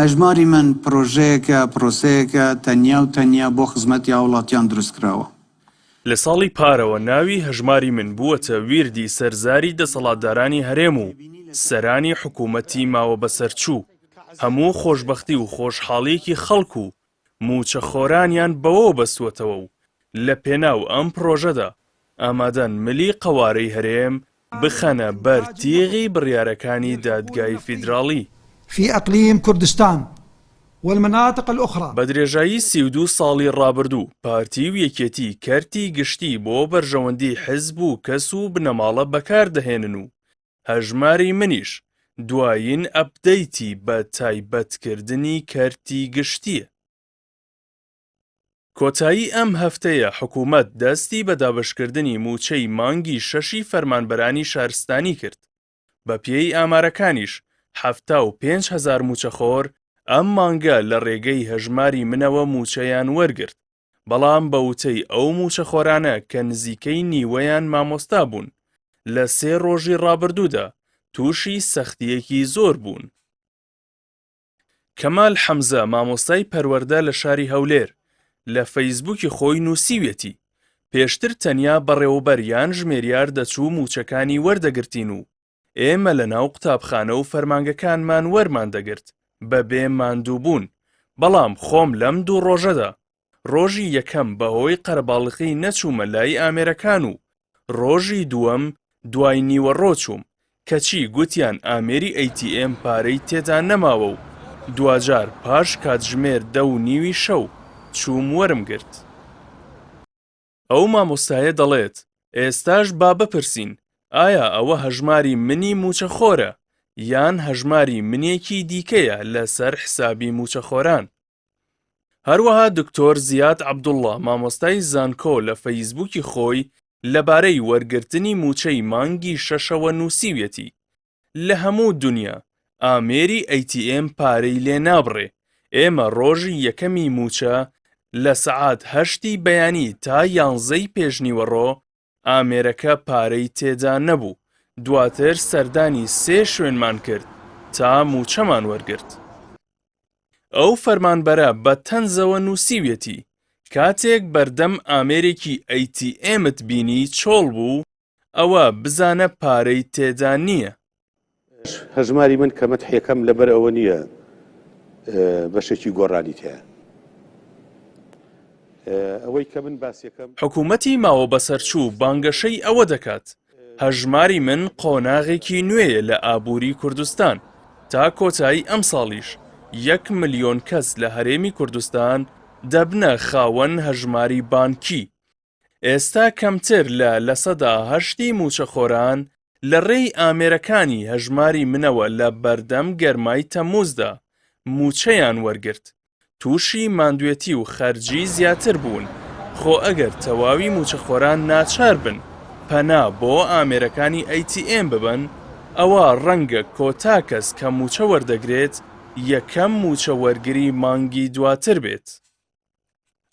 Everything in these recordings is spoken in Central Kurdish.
هەژماری من پرۆژەیەکە پرۆسەیەکە تەنیا و تەنیا بۆ خزمەتی هاوڵاتیان دروست کراوە. لە ساڵی پارەوە ناوی هەژماری من بووەتە ویردی سەرزاری دەسەڵاتدارانی هەرێم و سەرانی حکوومەتی ماوە بەسەرچوو. هەموو خۆشبەختی و خۆشحاڵیەکی خەڵکو و موچەخۆرانیان بەوە بەستوەتەوە و لە پێناو ئەم پرۆژەدا ئامادەن ملی قەوارەی هەرێم بخەنە بەر تیغی بڕیارەکانی دادگای فیدراڵی. في إقليم كردستان والمناطق الأخرى. بە درێژایی 32 ساڵی ڕابردوو پارتی و یەکێتی کەرتی گشتی بۆ بەرژەوەندی حیزب و کەس و بنەماڵە بەکاردەهێنن و هەژماری منیش دوایین ئەپدەیتی بە تایبەتکردنی کەرتی گشتیە. کۆتایی ئەم هەفتەیە حکوومەت دەستی بە دابەشکردنی موچەی مانگی 6 فەرمانبەرانی شارستانی کرد. بە پێی ئامارەکانیش 75,000 موچەخۆر ئەم مانگە لە ڕێگەی هەژماری منەوە موچەیان وەرگرت. بەڵام بە وتەی ئەو موچەخۆرانە کە نزیکەی نیوەیان مامۆستا بوون لە 3 ڕۆژی ڕابردوودا تووشی سەختیەکی زۆر بوون. کەمال حەمزە مامۆستای پەروەردە لە شاری هەولێر لە فەیسبووکی خۆی نووسیوێتی پێشتر تەنیا بەڕێوەبەر یان ژمێریار دەچوو موچەکانی وەردەگرتین و ئێمە لە ناو قوتابخانە و فەرمانگەکانمان وەرمان دەگرت بەبێ ماندوو بوون. بەڵام خۆم لەم 2 ڕۆژەدا ڕۆژی یەکەم بەهۆی قەرەباڵغی نەچوومە لای ئامێرەکان و ڕۆژی دووەم دوای نیوەڕۆ چووم کەچی گوتیان ئامێری ATM پارەی تێدا نەماوە و دوجار پاش کاتژمێر 10:30 شەو چووم وەرم گرت. ئەو مامۆستایە دەڵێت ئێستاش با بپرسین ئایا ئەوە هەژماری منی موچەخۆرە یان هەژماری منێکی دیکەیە لەسەر حسابی موچەخۆران. هەروەها دکتۆر زیاد عەبدوڵڵا مامۆستای زانکۆ لە فەیسبووکی خۆی لەبارەی وەرگرتنی موچەی مانگی 6ەوە نووسیوێتی لە هەموو دنیا ئامێری ATM پارەی لێ نابڕێ. ئێمە ڕۆژی یەکەمی موچە لە سەعات 8 بەیانی تا 11 پێشنیوەڕۆ ئامێرەکە پارەی تێدا نەبوو. دواتر سەردانی 3 شوێنمان کرد تا موچەمان وەرگرت. ئەو فەرمانبەرە بە تەنزەوە نووسیوێتی کاتێک بەردەم ئامێرێکی ATMت بینی چۆڵ بوو ئەوە بزانە پارەی تێدا نییە. هەژماری من کە مەتحیەکەم لەبەر ئەوە نییە بەشێکی گۆڕانی تەیە. ئەوەی کە من باسیەکەم حکوومەتی ماوە بەسەرچوو بانگەشەی ئەوە دەکات هەژماری من قۆناغێکی نوێیە لە ئابووری کوردستان. تا کۆتایی ئەم ساڵیش 1 ملیۆن کەس لە هەرێمی کوردستان دەبنە خاوەن هەژماری بانکی. ئێستا کەمتر لە 8 موچەخۆران لە ڕێی ئامێرەکانی هەژماری منەوە لە بەردەم گەرمای تەمموزدا موچەیان وەرگرت. تووشی ماندوێتی و خەرجی زیاتر بوون. خۆ ئەگەر تەواوی موچەخۆران ناچار بن پەنا بۆ ئامێرەکانی ATM ببن ئەوە ڕەنگە کۆتا کەس کە موچە وەردەگرێت یەکەم موچە وەرگری مانگی دواتر بێت.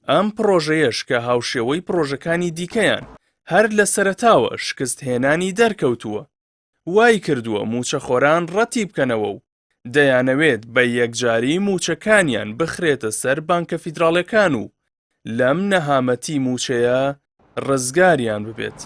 ئەم پرۆژەیەش کە هاوشێوەی پرۆژەکانی دیکەیان هەر لە سەرەتاوە شکست هێنانی دەرکەوتووە. وای کردووە موچەخۆران ڕەتی بکەنەوە و دەیانەوێت بە یەکجاری موچەکانیان بخرێتە سەر بانکە فیدراڵیەکان و لەم نەهامەتی موچەیە ڕزگاریان ببێت.